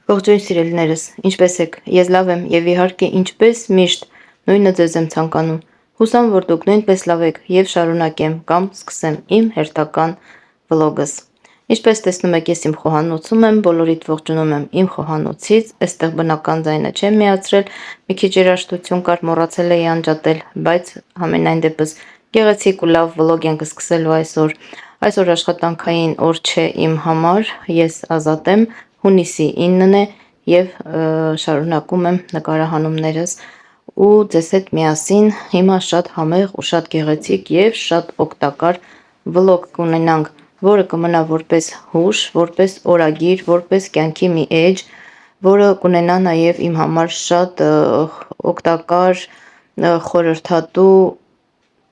Ողջույն սիրելիներս, ինչպե՞ս եք։ Ես լավ եմ եւ իհարկե ինչպես միշտ նույնը ձեզ եմ ցանկանում։ Հուսամ, որ դուք նույնպես լավ եք եւ շարունակեմ կամ սկսեմ իմ հերթական վլոգս։ Ինչպես տեսնում եք, ես իմ խոհանոցում եմ, բոլորիդ ողջունում եմ իմ խոհանոցից։ Այստեղ բնական ձայնը չեմ միացրել, մի քիչ երաժշտություն կար, մոռացել էի անջատել, բայց համենայն դեպս գեղեցիկ ու լավ վլոգ ենք սկսելու այսօր։ Այսօր աշխատանքային օր չէ իմ համար, ես ազատ եմ, հունիսի 9-ն է եւ շարունակում եմ նկարահանումներս ու ձեզ հետ միասին հիմա շատ համեղ ու շատ գեղեցիկ եւ շատ օգտակար վլոգ կունենանք, որը կմնա որպես հուշ, որպես օրագիր, որպես կյանքի մի էջ, որը կունենա նաեւ իմ համար շատ օգտակար, խորհրդատու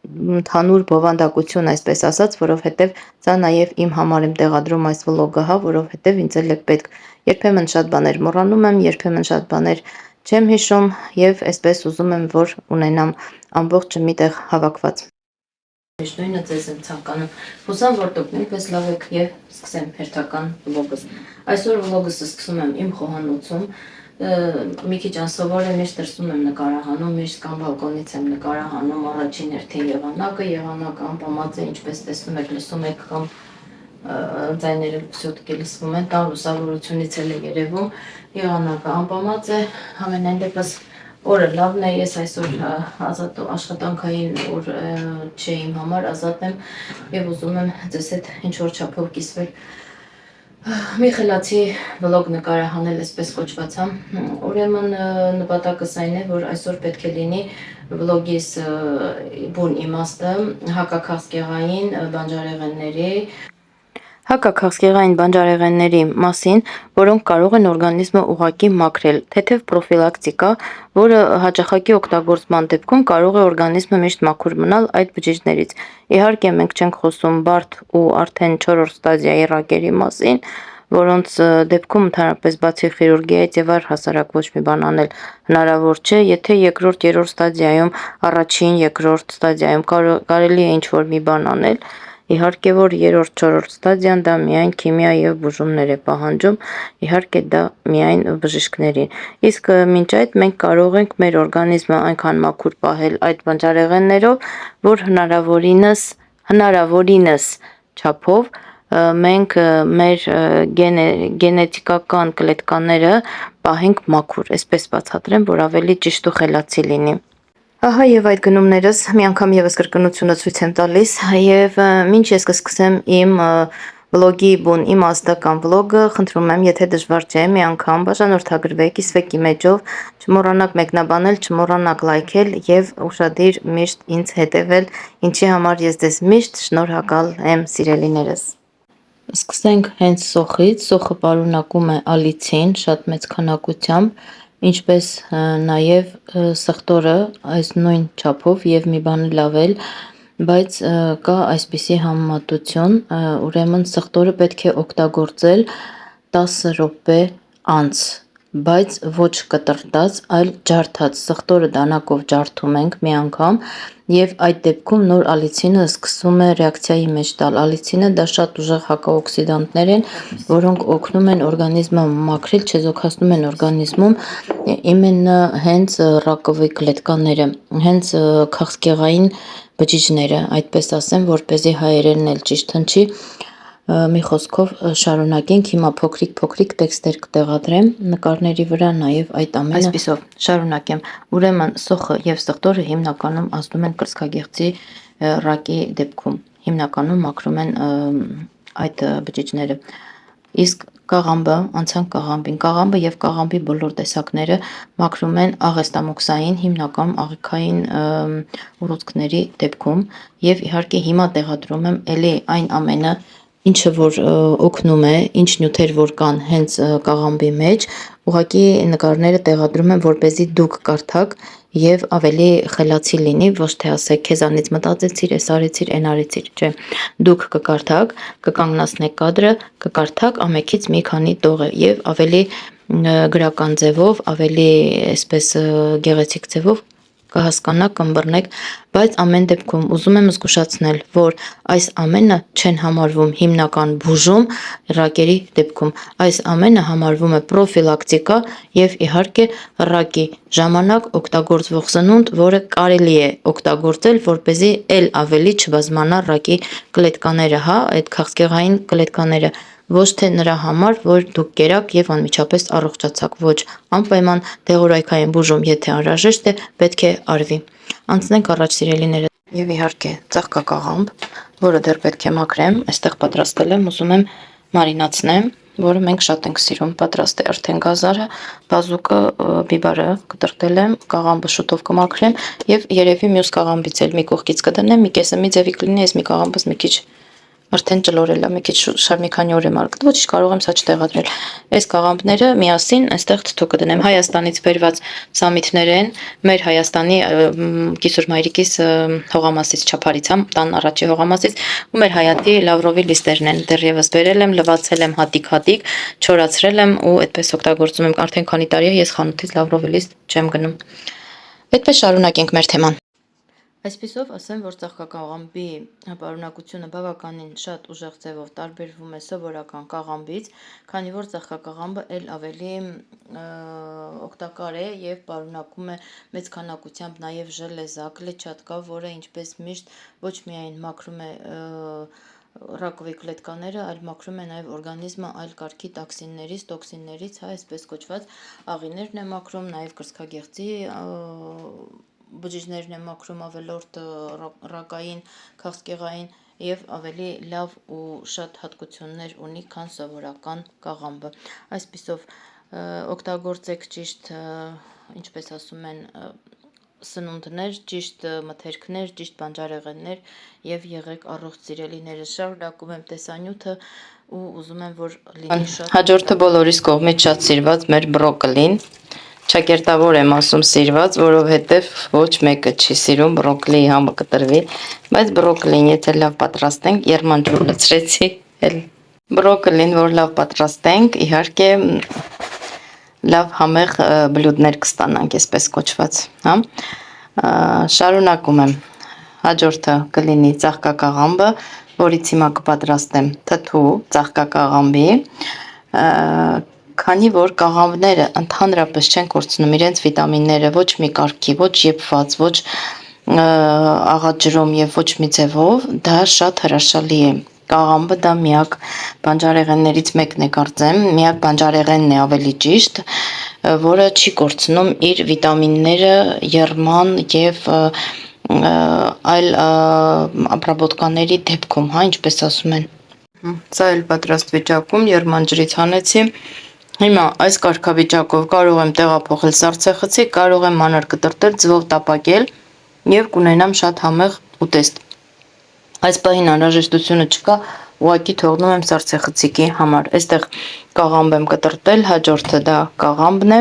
ընդհանուր բովանդակություն, այսպես ասած, որովհետև սա նաև իմ համար եմ տեղադրում այս վլոգը, որովհետև ինձ էլ է պետք։ Երբեմն շատ բաներ մոռանում եմ, երբեմն շատ բաներ չեմ հիշում եւ այսպես ուզում եմ, որ ունենամ ամբողջը միտեղ հավաքված։ Միշտ նույնը ձեզ եմ ցանկանում։ Հուսամ, որ դուք նույնպես լավ եք եւ սկսեմ հերթական վլոգս։ Այսօր վլոգս սկսում եմ իմ խոհանոցում։ Մի քիչ անսովոր է, միշտ դրսում եմ նկարահանում, միշտ կամ բալկոնից եմ նկարահանում առաջին հերթին եղանակը անպամած է, ինչպես տեսնում եք, լսում եք կամ ձայները всё-таки լսվում են, տան լուսավորությունից էլ է երևում, եղանակը անպամած է, համենայն դեպս օրը լավն է, ես այսօր ազատ աշխատանքային օր չէ իմ համար, ազատ եմ եւ ուզում եմ ձեզ հետ ինչ-որ չափով կիսվել մի խելացի վլոգ նկարահանել, այսպես կոչված, ուրեմն նպատակս այն է, որ այսօր պետք է լինի վլոգիս բուն իմաստը հակաքաղցկեղային բանջարեղենների մասին, որոնք կարող են օրգանիզմը ուղղակի մաքրել, թեթև պրոֆիլակտիկա, որը հաճախակի օգտագործման դեպքում կարող է օրգանիզմը միշտ մաքուր մնալ այդ բջիջներից։ Իհարկե մենք չենք խոսում բարդ ու արդեն 4-րդ ստադիայի ռակերի մասին, որոնց դեպքում ընդհանրապես բացի խիրուրգիայից եւ առհասարակ ոչ մի բան անել հնարավոր չէ, եթե 2-րդ, 3-րդ ստադիայում, առաջին, 2-րդ ստադիայում կարելի է ինչ-որ մի բան անել, իհարկե որ 3-րդ, 4-րդ ստադիան դա միայն քիմիա եւ բուժումներ է պահանջում, իհարկե դա միայն բժիշկներին։ Իսկ մինչ այդ մենք կարող ենք մեր օրգանիզմը այնքան մաքուր պահել այդ բանջարեղեններով, որ հնարավորինս չափով մենք մեր գենետիկական կլետկաները պահենք մաքուր, այսպես բացատրեմ, որ ավելի ճիշտ ու խելացի լինի։ Ահա եւ այդ գնումներս մի անգամ եւս կրկնությունը ցույց եմ տալիս եւ մինչ ես կսկսեմ իմ վլոգի բուն իմաստը կամ վլոգը, խնդրում եմ, եթե դժվար չէ, մի անգամ բաժանորդագրվեք, կիսվեք իմեջով, չմոռանաք մեկնաբանել, չմոռանաք լայքել եւ ուշադիր միշտ ինձ հետեւել, ինչի համար ես ձեզ միշտ շնորհակալ եմ, սիրելիներս։ Սկսենք հենց սոխից, սոխը պարունակում է ալիցին շատ մեծ քանակությամբ, ինչպես նաև սխտորը այս նույն չափով եւ մի բան լավ էլ, բայց կա այսպիսի համեմատություն, ուրեմն սխտորը պետք է օգտագործել 10 րոպե անց, բայց ոչ կտրտած, այլ ջարդած, սխտորը դանակով ջարդում ենք մի անգամ եւ այդ դեպքում նոր ալիցինը սկսում է ռեակցիայի մեջ տալ, ալիցինը դա շատ ուժեղ հակաօքսիդանտներ են, որոնք օգնում են օրգանիզմը մաքրել, չեզոքացնում են օրգանիզմում իմенно հենց ռակովի կլետկաները, հենց քաղցկեղային բջիջները, այդպես ասեմ, որպեսզի հայերենն էլ ճիշտ հնչի։ Մի խոսքով շարունակենք, հիմա փոքրիկ տեքստեր կտեղադրեմ նկարների վրա, նաև այդ ամենը այսպիսով շարունակեմ։ Ուրեմն սոխը եւ սխտորը հիմնականում ազդում են կրծքագեղձի ռակի դեպքում, հիմնականում մաքրում են այդ բջիջները։ Իսկ կաղամբը, անցանք կաղամբին, կաղամբը եւ կաղամբի բոլոր տեսակները մաքրում են աղեստամոքսային, հիմնականում աղիքային ուռուցքների դեպքում եւ իհարկե հիմա տեղադրում եմ էլի այն ամենը, ինչը որ օգնում է, ինչ նյութեր որ կան հենց կաղամբի մեջ, ուղղակի նկարները տեղադրում եմ, որպեսզի դուք կարդաք եւ ավելի խելացի լինի, ոչ թե ասեք քեզանից մտածեցիր, էս արեցիր, այն արեցիր, չէ։ Դուք կկարդաք, կկանգնացնեք կադրը, կկարդաք ամենից մի քանի տող եւ ավելի գրական ձևով, ավելի այսպես գեղեցիկ ձևով կհասկանաք, կըմբռնեք, բայց ամեն դեպքում ուզում եմ զգուշացնել, որ այս ամենը չեն համարվում հիմնական բուժում ռակերի դեպքում, այս ամենը համարվում է պրոֆիլակտիկա եւ իհարկե ռակի ժամանակ օգտագործվող սնունդ, որը կարելի է օգտագործել, որպեսզի ել ավելի չբազմանա ռակի կլետկաները, այդ քաղցկեղային կլետկաները, ոչ թե նրա համար, որ դուք կերաք եւ անմիջապես առողջացաք, ոչ, անպայման դեղորայքային բուժում, եթե անհրաժեշտ է, պետք է արվի։ Անցնենք առաջ, սիրելիները, եւ իհարկե ծաղկակաղամբ, որը դեռ պետք է մաքրեմ, այստեղ պատրաստել եմ, ուզում եմ մարինացնեմ, որը մենք շատ ենք սիրում, պատրաստ է արդեն գազարը, բազուկը, բիբարը կտրտել եմ, կաղամբը շուտով կմաքրեմ եւ երևի մյուս կաղամբից էլ մի կողքից կդնեմ, մի կեսը մի ձևի կլինի, այս մի կաղամբս մի քիչ արդեն ճլորել է, մի քիչ մի քանի օր եմ արկտվել, ճիշտ կարող եմ սա չտեղադրել։ Այս կաղամբները միասին այստեղ թթու կդնեմ։ Հայաստանից բերված սամիթներ են, մեր Հայաստանի կիսուր մայրիկիս հողամասից չափարից, տան առաջի հողամասից, ու մեր հայատի լավրովի լիստերն են։ Դեռևս բերել եմ, լվացել եմ հատիկ-հատիկ, չորացրել եմ ու այդպես օգտագործում եմ։ Արդեն քանի տարի է ես խանութից լավրովի լիստ չեմ գնում։ Այդպես շարունակենք մեր թեման։ Այսպիսով ասեմ, որ ծաղկակաղամբի պարունակությունը բավականին շատ ուժեղ ձևով տարբերվում է սովորական կաղամբից, քանի որ ծաղկակաղամբը ել ավելի օգտակար է եւ պարունակում է մեծ քանակությամբ նաեւ ժելեզա, կլետչատկա, որը ինչպես միշտ ոչ միայն մաքրում է ռակովի կլետկաները, այլ մաքրում է նաև օրգանիզմը այլ կարգի տոքսիններից, այսպես կոչված աղիներն է մաքրում, նաև կրծքագեղձի բջիջներն է մաքրում ավելորդ ռակային, քաղցկեղային եւ ավելի լավ ու շատ հատկություններ ունի, քան սովորական կաղամբը։ Այսպիսով օգտագործեք ճիշտ, ինչպես ասում են, սնունդներ, ճիշտ մթերքներ, ճիշտ բանջարեղեններ եւ եղեք առողջ, սիրելիներս, շարունակում եմ տեսանյութը ու ուզում եմ, որ լինի շատ։ Հաջորդը բոլորիս կողմից շատ սիրված մեր բրոկոլին, ճակերտավոր եմ ասում սիրված, որովհետև ոչ մեկը չի սիրում բրոկոլիի համը կտրվի, բայց բրոկոլին, եթե լավ պատրաստենք, երմանջուր լցրեցի, բրոկոլին, որ լավ պատրաստենք, իհարկե լավ համեղ բլյուդներ կստանանք, այսպես կոչված, հա։ Շարունակում եմ, հաջորդը կլինի ծաղկակաղամբը, որից հիմա կպատրաստեմ թթու ծաղկակաղամբի, քանի որ կաղամբները ընդհանրապես չեն կորցնում իրենց վիտամինները ոչ մի կարգի, ոչ եփված, ոչ աղաջրում եւ ոչ մի ձևով, դա շատ հրաշալի է։ Կաղամբը դա միակ բանջարեղեններից մեկն է, կարծեմ, միակ բանջարեղենն է ավելի ճիշտ, որը չի կորցնում իր վիտամինները եռման եւ այլ ապրաբոտկաների դեպքում, հա, ինչպես ասում են։ Սա էլ պատրաստ վիճակում եռման ջրից հանեցի։ Հիմա այս կարգավիճակով կարող եմ տեղափոխել սառցեխցի, կարող եմ մանր կտրտել, ձվով տապակել եւ կունենամ շատ համեղ ուտեստ։ Այս պահին անհրաժեշտությունը չկա, ուղղակի թողնում եմ սառցեխցիկի համար։ Այստեղ կաղամբ եմ կտրտել, հաջորդը դա կաղամբն է։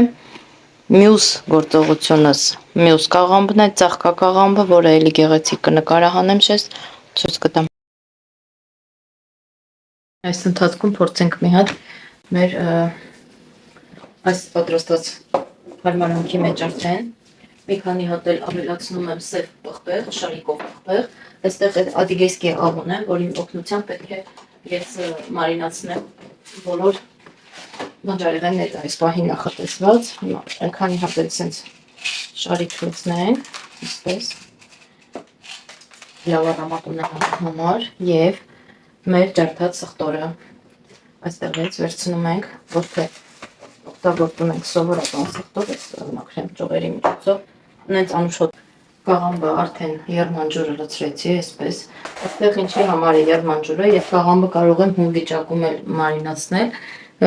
Մյուս գործողությունս մյուս կաղամբն է, ծաղկակաղամբը, որը էլի գեղեցիկ կնկարահանեմ շես, ցույց կտամ։ Այս ընթացքում փորձենք մի հատ մեր այս պատրաստած հարմարանքի մեջ արդեն մի քանի հատ էլ ավելացնում եմ սև պղպեղ, շարիկով պղպեղ, այստեղ ադիգեյսկի աղուն է, որի օգնությամբ պետք է ես մարինացնեմ բոլոր բանջարեղենները, այս պահին նախատեսված, մի քանի հատ էլ սենց շարիկ լցնենք, այսպես լավ առամատ ունենալու համար եւ մեր ջարդած սխտորը այստեղից վերցնում ենք, ոչ թե օգտագործում ենք սովորական սխտոր, այս մաքրեմ ճյուղերի միջոցով, ունենց անուշոտ կաղամբը արդեն եռմանջուրը լցրեցի, այսպես, այստեղ ինչի համար է եռմանջուրը, ես կաղամբը կարող եմ հում վիճակում էլ մարինացնել,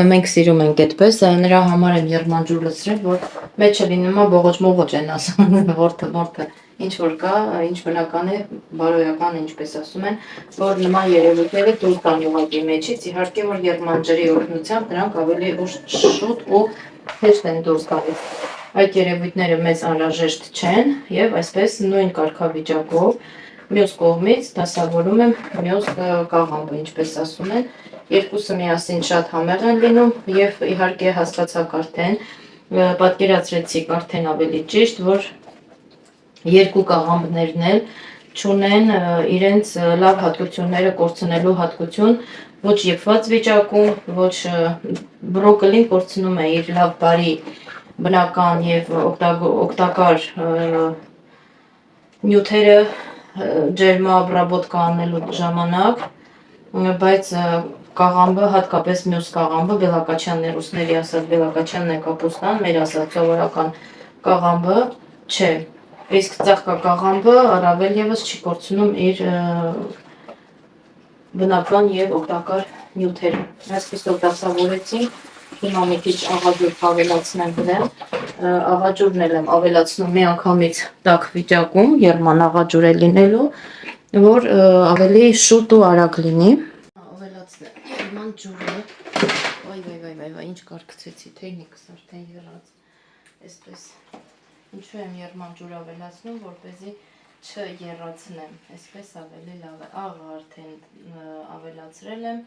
մենք սիրում ենք այդպես, նրա համար եմ եռմանջուր լցրել, որ մեջը լինում է բողոջ-մողոջ են ասում, որթը ինչ որ կա, ինչ բնական է, բարոյական, ինչպես ասում են, որ նման երևույթները դուրս գան ուղղակի մեջից, իհարկե որ եռմանջրի օգնությամբ դրանք ավելի շուտ ու հեշտ են դուրս գալիս։ Այդ երևույթները մեզ անհրաժեշտ չեն եւ այսպես նույն կարգավիճակով մյուս կողմից դասավորում եմ մյուս կաղամբը, ինչպես ասում են, երկուսը միասին շատ համեղ են լինում եւ իհարկե հասկացաք արդեն, պատկերացրեցիք արդեն ավելի ճիշտ, որ երկու կաղամբներն էլ չունեն իրենց լավ հատկությունները կորցնելու հատկություն, ոչ եփված վիճակում, ոչ բրոկոլին կորցնում է իր լավ բարի բնական եւ օգտակար նյութերը ջերմաաբրաբոտկա անելու ժամանակ, բայց կաղամբը, հատկապես մյուս կաղամբը, բելակաչյան ռուսների ասած բելակաչյան կապուստան, մեր ասած սովորական կաղամբը չէ։ Իսկ ծաղկա կաղամբը առավել եւս չի կորցնում իր բնական եւ օգտակար նյութերը։ Այսպեսով դասավորեցինք, հիմա մի քիչ աղաջուր ավելացնեմ դրան։ Աղաջուրն էլ եմ ավելացնում միանգամից տաք վիճակում, եռման աղաջուր է լինելու, որ ավելի շուտ ու արագ լինի։ Ավելացնեմ եռման ջուրը, վայ, ինչ կարգցեցի, թեյնիկս արդեն եռած, այսպես, ինչու եմ եռման ջուր ավելացնում, որպեսզի չեռացնեմ, այսպես ավելի լավ է, աղը արդեն ավելացրել եմ,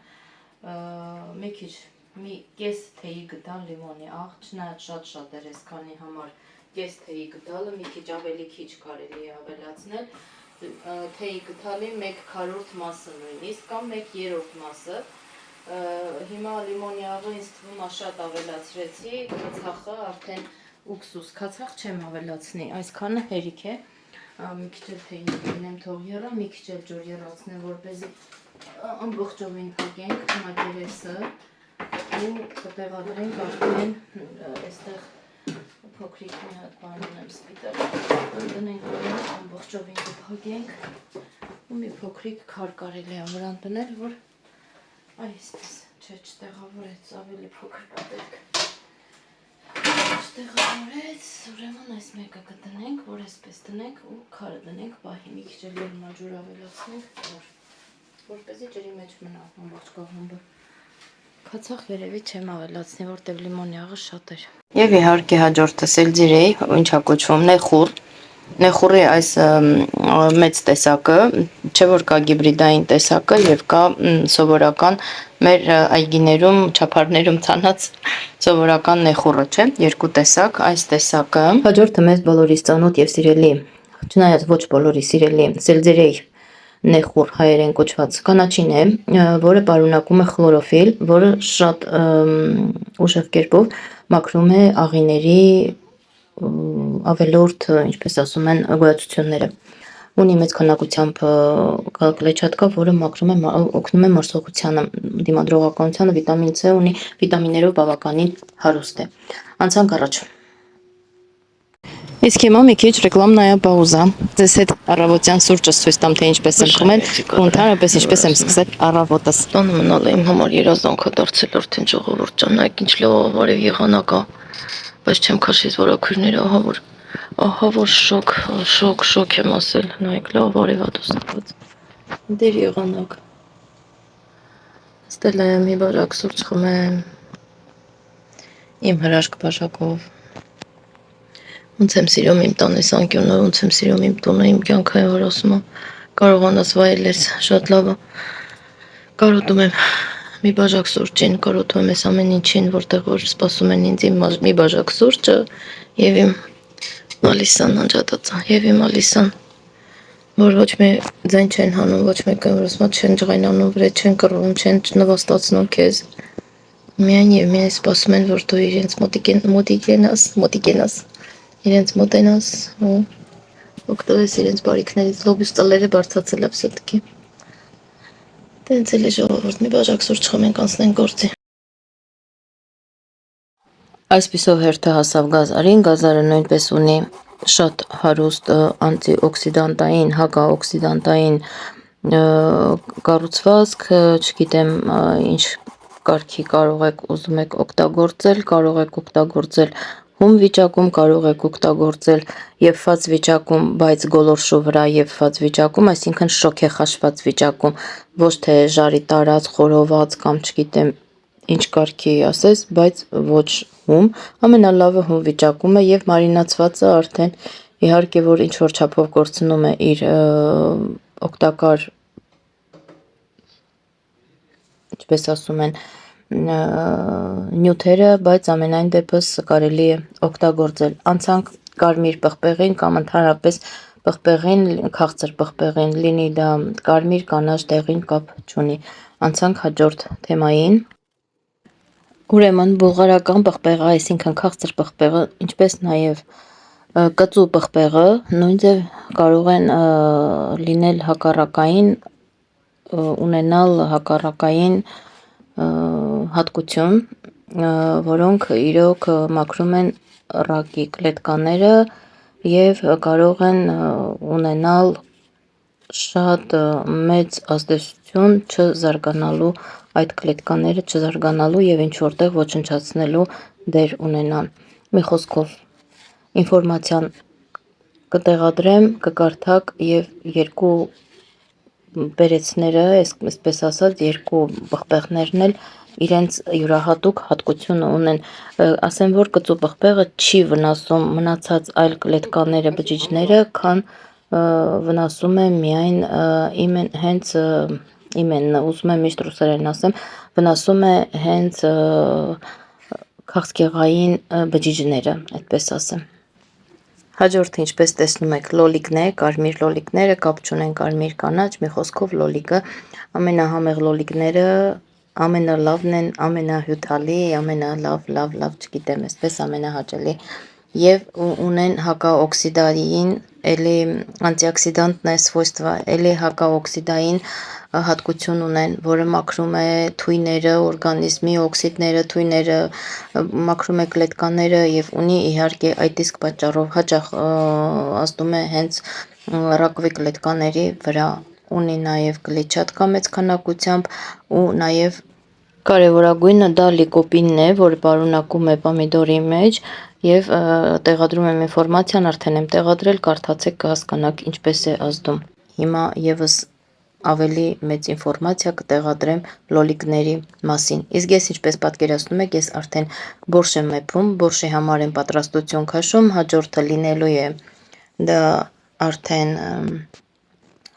մի քիչ, մի կես թեյի գդալ լիմոնի աղ, չնայած շատ էր այսքանի համար, կես թեյի գդալը, մի քիչ ավելի քիչ կարելի է ավելացնել, թեյի գդալի 1/4 մասը նույնիսկ կամ 1/3 մասը, հիմա լիմոնի աղը ինձ թվում է շատ ավելացրեցի, քացախը արդեն ուքսուս, քացախ չեմ ավելացնի, այսքանը հերիք է, մի քիչ էլ թեյնիկ լինեմ թող եռա, մի քիչ էլ ջուր եռացնեմ, որպեսզի ամբողջովին փակենք մակերեսը ու կտեղադրենք արդեն այստեղ փոքրիկ մի հատ բան ունեմ սպիտակ, դնենք վրան, ամբողջովին կփակենք ու մի փոքրիկ քար կարելի է վրան դնել, որ այսպես չտեղավորեց, ավելի փոքր պետք չտեղավորեց, ուրեմն այս մեկը կդնենք, որ այսպես դնենք ու քարը դնենք, պահի մի քիչ էլ ջուր ավելացնենք, որպեսզի ջրի մեջ մնա ամբողջ կաղամբը։ Քացախ երևի չեմ ավելացնի, որտեղ լիմոնի աղը շատ էր։ Եվ իհարկե հաջորդը սելձիրեի, ինչա կոչվում նեխուր։ Նեխուրի այս մեծ տեսակը, չէ որ կա գիբրիդային տեսակը եւ կա սովորական մեր այգիներում, չափարներում ցանած սովորական նեխուրը, չէ, երկու տեսակ, այս տեսակը հաջորդը մեզ բոլորիս ծանոթ եւ սիրելի, չնայած ոչ բոլորի սիրելի սելձիրեի նեխուր հայերեն կոչված կանաչին է, որը պարունակում է խլորոֆիլ, որը շատ ուժեղ կերպով մաքրում է աղիների ավելորդ, ինչպես ասում են, գոյացությունները։ Ունի մեծ քանակությամբ կլեչատկա, որը մաքրում է, օգնում է մարսողությանը, դիմադրողականությանը, վիտամին C ունի, վիտամիններով բավականին հարուստ է։ Անցանք առաջ։ Իսկ հիմա մի քիչ ռեկլամնայա պաուզա։ Ձեզ հետ առավոտյան սուրճս ցույց տամ, թե ինչպես եմ խմել, ու ընդհանրապես ինչպես եմ սկսել առավոտս։ Տանը մնալ է իմ համար երազանք դարձել արդեն ժողովուրդ ջանայք, ինչ լավ արև եղանակ է, բայց չեմ քաշից որակույրները, ահա որ շոկ եմ ասել, նայեք լավ արև ադուսնված։ Դեր եղանակ։ Ստել եմ մի բաժակ սուրճ խմեմ, իմ հրաշք բաժակով։ Ոնց եմ սիրում իմ տանես անկյունը, ոնց եմ սիրում իմ տունը, իմ կյանքը, որ ասում եմ, կարողանաս վայելես, շատ լավ է։ Կարոտում եմ մի բաժակ սուրճին, կարոտում եմ այս ամեն ինչին, որտեղ որ սպասում են ինձ իմ մի բաժակ սուրճը եւ իմ Ալիսան անջատածան, եւ իմ Ալիսան, որ ոչ մի ձայն չեն հանում, ոչ մեկը որ ասում չեն ջղայնանում, վրա չեն կռվում, չեն նվաստացնում քեզ։ Միայն եւ միայն սպասում են, որ դու իրենց մոտիկենաս, իրենց մոտենաս ու օգտվես իրենց բարիքներից, լոբուս տալերը բարձացել է վսետքի։ Տենց էլ է ժողովուրդ, մի բաժակ սուրճ խմենք, անցնենք գործի։ Այսպիսով հերթը հասավ գազարին, գազարը նույնպես ունի շատ հարուստ անտիօքսիդանտային, հակաօքսիդանտային կառուցվածք, չգիտեմ ինչ կարգի կարող եք ուզում եք օգտագործել, կարող եք օգտագործել հում վիճակում, կարող եք օգտագործել եփված վիճակում, բայց գոլորշու վրա եփված վիճակում, այսինքն շոկ է խաշված վիճակում, ոչ թե ժարի տարած, խորոված կամ չգիտեմ ինչ կարգի ասես, բայց ոչ հում, ամենալավը հում վիճակում է եւ մարինացվածը արդեն իհարկե որ ինչ որ չափով կորցնում է իր օգտակար, ինչպես ասում են, նյութերը, բայց ամենայն դեպս կարելի է օգտագործել։ Անցանք կարմիր պղպեղին կամ ընդհանրապես պղպեղին, քաղցր պղպեղին, լինի դա կարմիր, կանաչ, դեղին կապ չունի։ Անցանք հաջորդ թեմային։ Ուրեմն բուլղարական պղպեղը, այսինքն քաղցր պղպեղը, ինչպես նաև կծու պղպեղը նույնձև կարող են լինել հակառակային, ունենալ հակառակային հատկություն, որոնք իրոք մաքրում են ռակի կլետկաները եւ կարող են ունենալ շատ մեծ ազդեցություն չզարգանալու այդ կլետկաները չզարգանալու եւ ինչ որտեղ ոչնչացնելու դեր ունենան։ Մի խոսքով ինֆորմացիան կտեղադրեմ, կկարդակ եւ երկու բերեցները, այսպես ասած, երկու պղպեղներն էլ իրենց յուրահատուկ հատկությունը ունեն։ Ասեմ, որ կծու պղպեղը չի վնասում մնացած այլ կլետկաները, բջիջները, քան վնասում է միայն հենց ուզում եմ միշտ ռուսերեն ասեմ, վնասում է հենց քաղցկեղային բջիջները, այդպես ասեմ։ Հաջորդը, ինչպես տեսնում եք, լոլիկն է, կարմիր լոլիկները, կապ չունեն կարմիր կանաչ, մի խոսքով լոլիկը ամենահամեղ լոլիկները ամենալավն են, ամենահյութալի, ամենալավ, չգիտեմ, այսպես ամենահաճելի եւ ունեն հակաօքսիդային, էլի անտիօքսիդանտն է свойство, էլի հակաօքսիդային հատկություն ունեն, որը մաքրում է թույները, օրգանիզմի օքսիդները, թույները, մաքրում է կլետկաները եւ ունի իհարկե այդ իսկ պատճառով հաճախ ազդում է հենց ռակվի կլետկաների վրա, ունի նաեւ կլետչատկա մեծ քանակությամբ ու նաեւ կարևորագույնը դա լիկոպինն է, որը պարունակում է պոմիդորի մեջ եւ տեղադրում եմ ինֆորմացիան, արդեն եմ տեղադրել, կարդացեք կհասկանաք ինչպես է ազդում։ Հիմա եւս ավելի մեծ ինֆորմացիա կտեղադրեմ լոլիկների մասին։ Իսկ ես ինչպես պատկերացնում եք, ես արդեն բորշ եմ մեփում, բորշի համար եմ պատրաստություն քաշում, հաջորդը լինելու է դա արդեն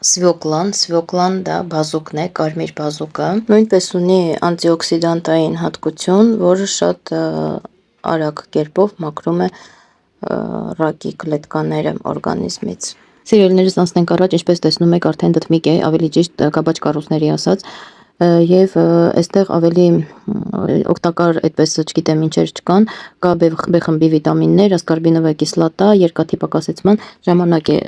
Սվյոկլան դա բազուկն է, կարմիր բազուկը, նույնպես ունի անտիօքսիդանտային հատկություն, որը շատ արագ կերպով մաքրում է ռակի կլետկաները օրգանիզմից։ Սիրելիներս, անցնենք առաջ, ինչպես տեսնում եք, արդեն դդմիկ է, ավելի ճիշտ կաբաչ կառույցների ասած, եւ այստեղ ավելի օգտակար, այդպես չգիտեմ ինչեր չկան, կա B խմբի վիտամիններ, ասկորբինովая կիսլոտա, երկաթի պակասեցման ժամանակ է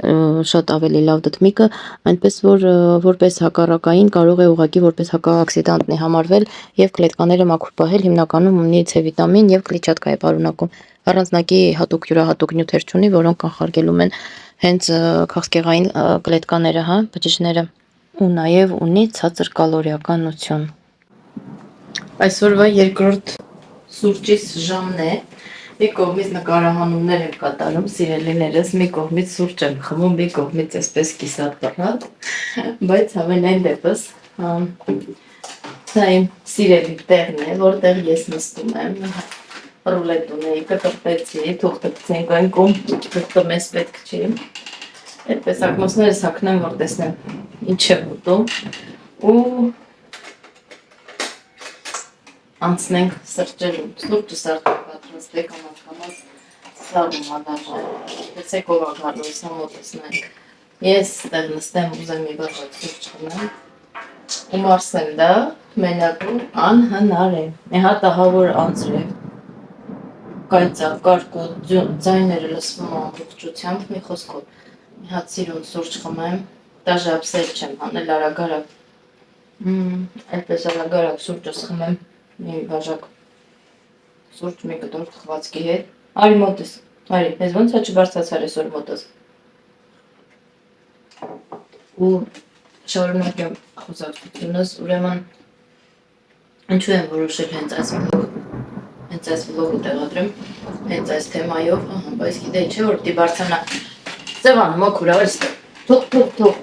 շատ ավելի լավ դդմիկը, այնպես որ որպես հակառակային կարող է ուղղակի որպես հակաօքսիդանտ համարվել եւ կլետկաները մաքուր պահել, հիմնականում ունի C վիտամին եւ կլետչատկա է պարունակում։ Առանձնակի հատուկ յուրահատուկ նյութեր չունի, որոնք կանխարգելում են հենց քաղցկեղային կլետկաները, բջիջները, ու նաեւ ունի ցածր կալորիականություն։ Այսօրվա երկրորդ սուրճիս ժամն է։ Մի կողմից նկարահանումներ եմ կատարում, սիրելիներս, մի կողմից սուրճ եմ խմում, մի կողմից այսպես կիսատ, բայց ամենայն դեպս սա իմ սիրելի տեղն է, որտեղ ես նստում եմ, ռուլետ ունեի, կտրտեցի, թող տրտցենք այն կողմ, տրտմես պետք չի, այդպես ակմոսներս հագնեմ, որ տեսնեմ ինչ եմ ուտում ու անցնենք սրճելուն, սուրճը արդեն պատրաստեք, կամաց սարում ադաժը, տեսեք ով ագարու ես համոտեսնենք, ես ստեղ նստեմ ուզեմ մի բաժակ սուրճ խմեմ, ու մարսեմ դա մենակու անհնար է, մի հատ ահավոր անձրև, կայծակ, կարկոտ, ձայները լսվում ամբողջությամբ, մի խոսքով, մի հատ սիրուն սուրճ խմեմ, դաժե ապսել չեմ հանել, արագարակ, այդպես արագարակ սուրճս խմեմ, մի բաժակ սուրճ, մի կտոր թխվածքի հետ, արի մոտս, արի, ես ոնց է չբարձացար այսօր մոտս, ու շարունակեմ խոսակցությունս, ուրեմն ինչու եմ որոշել հենց այս վլոգը տեղադրեմ, հենց այս թեմայով, բայց գիտեի չէ, որ պիտի բարձանա, Սևան, մոքուր, թող,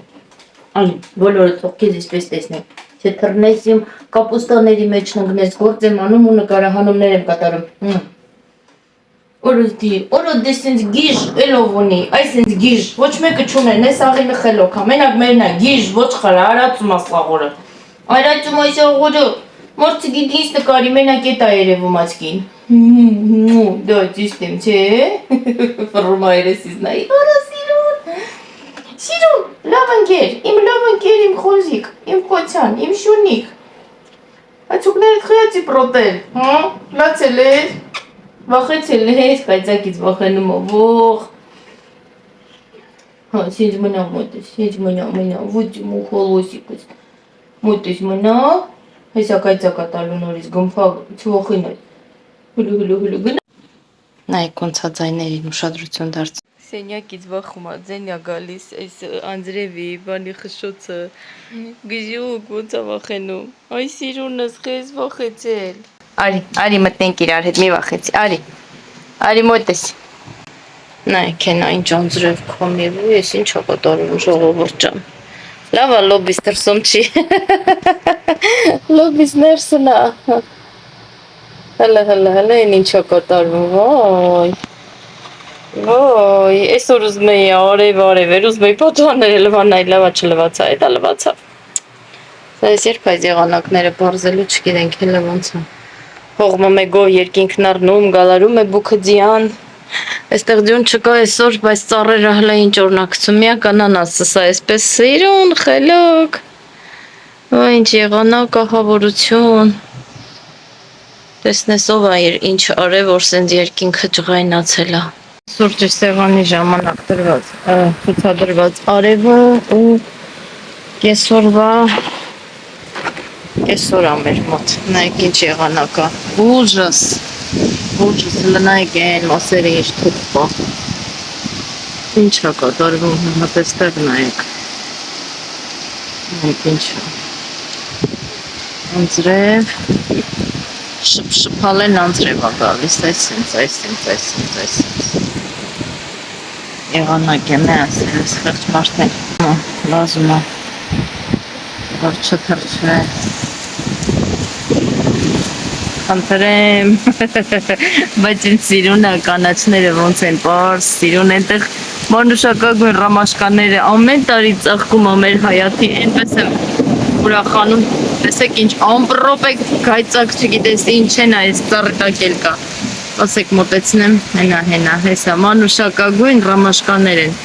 անի, բոլորը թող քեզ իսպես տեսնեմ, Չէ թռնես իմ կապուստաների մեջ նգնես, գործ եմ անում ու նկարահանումներ եմ կատարում, Օրոց դե սենց գիժ էլով ունի, այս սենց գիժ, ոչ մեկը չունեն, ես աղինը խելոք, մենակ մերնա, գիժ, ոչ խարա, արացում ասաղորը, արացում այսաղորը, մարդը գիտի ինձ նկարի, մենակ էտ է երևում աչքին, դա ճիշտ եմ, չէ, ֆռում այրեսիս նայի, արա սիրուն, Սիրուն, լավ ընկեր, իմ խոզիկ, իմ կոցյան, իմ շունիկ։ Աչուկներդ խյացի պրոտել, հա, լացել ես, վախեցել ես, կայծակից վախենում ովող։ Հա, սինչ մնա մոտես, սինչ մնա, վույց ու խոլոսիկս, մոտես մնա, հեսա կայծակա տալու նորից գմփա չվոխին ես, հլու գնա։ Նայք ոնց ձայներին ուշադրություն դարձ։ Սենյակից վախում ա, ձենյա գալիս, այս անձրևի, բանի խշոցը, գժուկ, ոնց ա վախենում, այ սիրունս խես վախեցել։ Արի մտնենք իրար հետ, մի վախեցի, արի մոտես։ Նայք են այն անձրև քոմիվու, ես ինչ ա կատարում ժողովուրդ ջան։ Լավ ա լոբիս դրսում չի։ Լոբիս ներսն ա։ Հələ են ինչ ա կատարում, Ոյ, այսօր ուզում էի արև, էր ուզում էի պատուհանները լվանայի, լավա չլվացա, էտա լվացավ։ Այս երբ այս եղանակները բարձելու չգիտենք հելը ոնց է։ Հողմը մեգով երկինքն առնում, գալարում է բուքը ձյան։ Այստեղ ձյուն չկա այսօր, բայց ծառերը հլա ինչ օրնակցում, միակ անանասը սա այսպես սիրուն, խելոք։ Ոյ, ինչ եղանակ, ահավորություն։ Տեսնես ով է ինչ արև, որ սենց երկինքը ջղայնացել է։ Սուրճի սեղանի ժամանակ դրված, ցուցադրված արևը ու կեսօր ա մեր մոտ, նայք ինչ եղանակ ա, ուժս, լնայք են մասերը ինչ թուկ պա, ինչ ա կատարվում, հատեստեղ նայք ինչ ա, անձրև, շպշպալեն անձրև ա գալիս, այսինց, եղանակ եմ է ասել, ես խեղճ մարդ են, լազում ա, որ չթրջվե, խնդրեմ, բայց ինձ սիրուն է կանաչները ոնց են պարս, սիրուն ենտեղ մանուշակագույն ռամաշկաները ամեն տարի ծաղկում ա մեր հայաթի, ենպես եմ ուրախանում, տեսեք ինչ ամպրոպ է գայծակ չգիտես ինչ են այս ծառի տակել կա, ասեք մոտեցնեմ, հենա, հեսա, մանուշակագույն ռամաշկաներ են,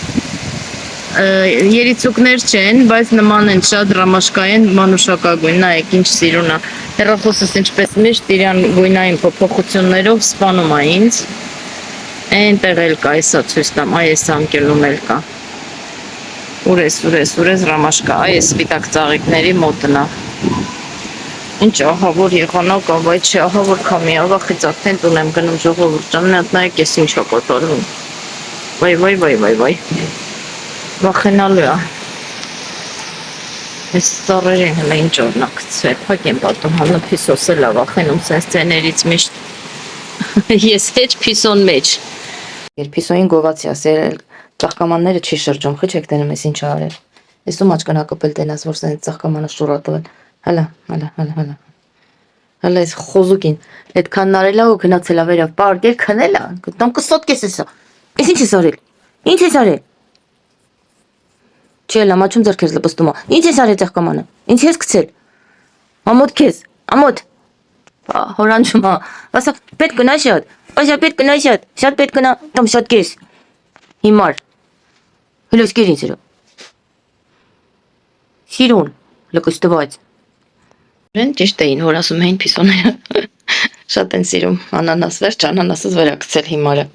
երիցուկներ չեն, բայց նման են շատ ռամաշկային մանուշակագույն, նայեք ինչ սիրուն ա, հեռախոսս ինչպես միշտ իրան գույնային փոփոխություններով սպանում ա ինձ, այնտեղ էլ կա, այսա ցույց տամ, այ այս անկելում էլ կա, ուրես ռամաշկա, այ այս սպիտակ ծաղիկների մոտն ա, ինչ ահավոր եղանակ ա, բայց չի ահավոր քամի ա, վախից արդեն տուն եմ գնում ժողովուրդ ջան, նայեք ես ինչ ա կատարվում, վայ, վախենալու ա, այս ծառերին հլա ինչ օրնակցվել, փակ եմ պատում, հալը պիսոս էլ ա վախենում սենց ծեներից միշտ, ես հեչ պիսոն մեջ, երբ պիսոյին գովացի ասել, ծաղկամանները չի շրջում, խիչ եք տենում ես ինչ արել, ես ու մաչկան հակպել տենաս, որ սենց ծաղկամանը շուրատվել, հլա, այս խոզուկին, հետքան նարել ա ու գնացել ա վերավ, պարգեր քնել ա, տամ կսոտ կես եսա, ես ինչ ես արել, Չի էլ ամաչում ձերքերս լպստում ա, ինչ ես արել ծաղկամանը, ինչ ես կցել, ամոտ քեզ, ամոտ, հորանչում ա, ասա պետ կնա շատ, շատ պետ կնա, տամ շատ կես, հիմար, հլոս կեր ինձ երո, սիրուն, լկոս տված, ճիշտ էին, որ ասում էին պիսոները, շատ են սիրում, անանաս վերջ, անանասыз վերակցել հիմարը,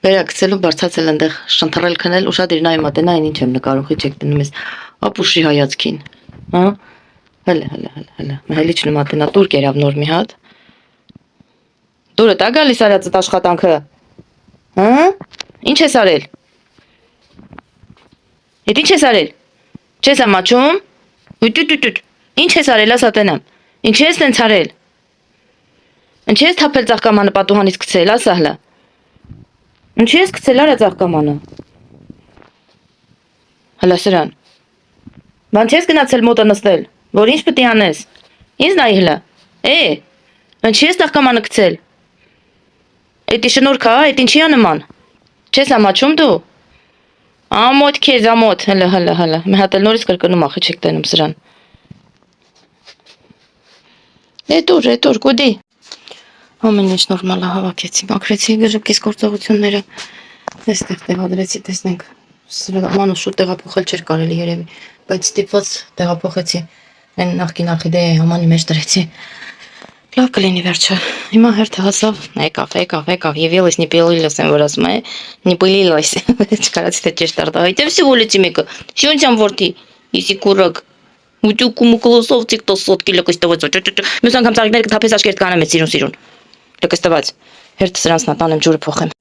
վերակցելու բարձացել ընդեղ շնթռել քնել ու շատ իր նայում ատենա այն ինչ եմ նկարում խիչ եք տնում ես ապուշի հայացքին հələ մհելիչ նում ատենա տուր կերավ նոր մի հատ դուրը տա գալիս արածդ աշխատանքը ինչ ես արել հետ ինչ ես արել չես ամաչում ինչ ես արել աս ատենամ ինչ ես տենց արել ինչ ես թափել ծաղկամանը պատուհանից գցել ասա հլա Ինչի ես գցել արա ծաղկամանը, հլա սրան, բան չես գնացել մոտը նստել, որ ինչ պտի անես, ինձ նայի հլա, ինչի ես ծաղկամանը գցել, էտի շնորք ա, էտ ինչի ա նման, չես ամաչում դու, ամոտ քեզ ամոտ, հլա, մի հատ էլ նորից կրկնում ախի չեք տենում սրան, էտուր, կուդի, Ամեն ինչ նորմալ է հավաքեցի, մաքրեցի գժկիս գործողությունները, այստեղ տեղադրեցի, տեսնենք, Սրամանը շուտ տեղափոխել չէր կարելի երևի, բայց ստիպված տեղափոխեցի։ Այն նախկին օրխիդեայի համանի մեջ դրեցի։ Լավ կլինի վերջը։ Հիմա հերթը հասավ, եկավ, եւ ելս не пилилась, եմ որ ասում է, не пилилась։ Չկարացի թե ճիշտ արտահայտ։ Դե всего лечи մեկը։ Շունչամ որտի։ Իսի կուրակ։ Ուտուկու մուկլոսով TikTok սոտկի լկստված։ Մյուս անգամ ծաղիկները կթափես աշկերտ կանեմ սիրուն։ Լկստված։ Հերթը սրանց նատանեմ ջուրը փոխեմ։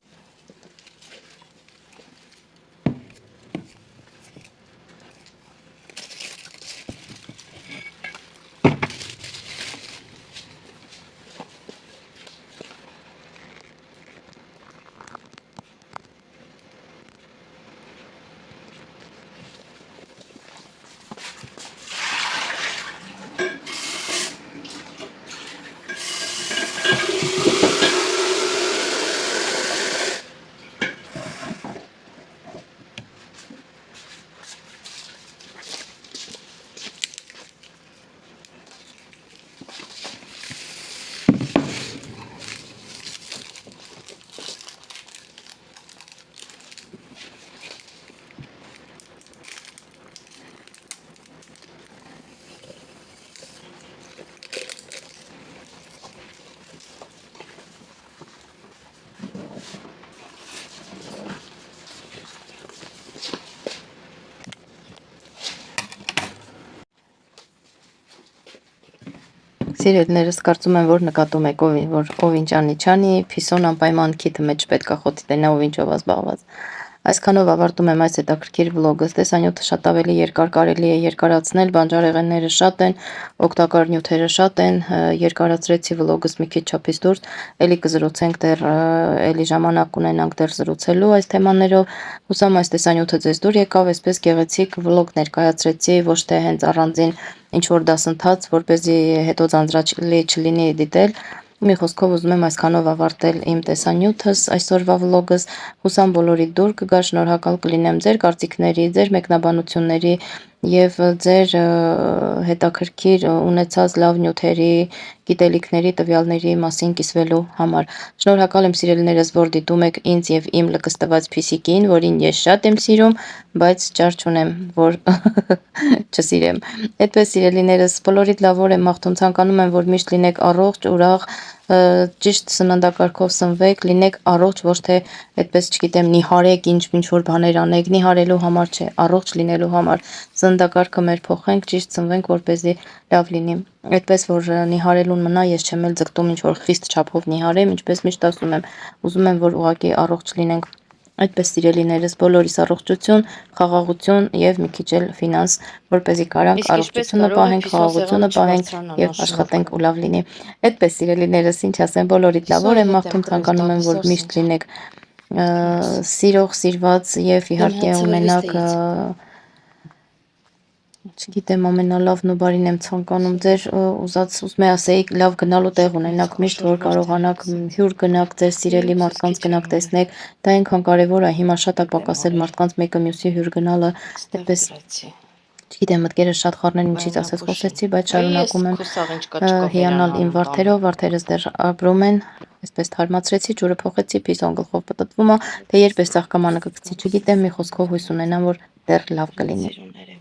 Սիրելիներս կարծում եմ, որ նկատում եք, ով ինչ անի չանի, Փիսոն անպայման քիթը մեջ պետքա խոթի տենա, ով ինչով է զբաղված։ Այսքանով ավարտում եմ այս հետաքրքիր վլոգը։ Տեսանյութը շատ ավելի երկար կարելի է երկարացնել, բանջարեղենները շատ են, օգտակար նյութերը շատ են, երկարացրեցի վլոգս մի քիչ չափից դուրս, էլի կզրուցենք դեռ, էլի ժամանակ կունենանք դեռ զրուցելու այս թեմաներով։ Հուսամ այս տեսանյութը ձեզ դուր եկավ, այսպես գեղեցիկ վլոգ ներկայացրեցի, ոչ թե հենց առանձին ինչ որ դասընթաց, որպեսզի հետո ձանձրալի չլինի դիտել։ Մի խոսքով ուզում եմ այսքանով ավարտել իմ տեսանյութս, այսօրվա վլոգս։ Հուսամ բոլորի դուր կգա, շնորհակալ կլինեմ ձեր կարծիքների, ձեր մեկնաբանությունների եւ ձեր հետաքրքիր ունեցած լավ նյութերի, գիտելիքների, տվյալների մասին կիսվելու համար։ Շնորհակալ եմ սիրելիներս, որ դիտում եք ինձ եւ իմ լկստված փիսիկին, որին ես շատ եմ սիրում, բայց ճար չունեմ, որ չսիրեմ։ Այդպես սիրելիներս, բոլորիդ լավ օր եմ մաղթում, ցանկանում եմ, որ միշտ լինեք առողջ, ուրախ, ճիշտ սննդակարգով սնվեք, լինեք առողջ, ոչ թե այդպես, չգիտեմ, նիհարեք, ինչ որ բաներ անեք, նիհարելու համար չէ, առողջ լինելու համար։ Սննդակարգը մեր փոխենք, ճիշտ սնվենք, որպեսզի լավ լինի։ Այդպես որ նիհարելուն մնա, ես չեմ էլ ձգտում ինչ որ խիստ չափով նիհարեմ, ինչպես միշտ ասում եմ, ուզում եմ, որ ուղղակի առողջ լինենք։ Այդպես սիրելիներս, բոլորիս առողջություն, խաղաղություն եւ մի քիչ էլ ֆինանս, որպեսզի կարանք առողջությունը պահենք, խաղաղությունը պահենք եւ աշխատենք ու լավ լինի։ Այդպես սիրելիներս, ինչ ասեմ, բոլորիդ լավ օր եմ մաղթում, ցանկանում եմ, որ միշտ լինեք սիրող, սիրված եւ իհարկե ունենաք, չգիտեմ, ամենալավն ու բարին եմ ցանկանում ձեր ուզած, ուզում եմ ասեի, լավ գնալու տեղ ունենաք միշտ, որ կարողանաք հյուր գնաք, ձեր սիրելի մարդկանց գնաք տեսնեք, դա այնքան կարևոր է, հիմա շատ է պակասել մարդկանց մեկը մյուսի հյուր գնալը, այդպես չգիտեմ, մտքերս շատ խառնեն ինչից ասես խոսեցի, բայց շարունակում եմ հիանալ իմ վարդերով, վարդերս դեռ ապրում են, այսպես թարմացրեցի, ջուրը փոխեցի, Փիսոն գլխով պտտվում է, թե երբ այս ծաղկամանը կգցի, չգիտեմ, մի խոսքով հույս ունենամ, որ դեռ լավ կլինի։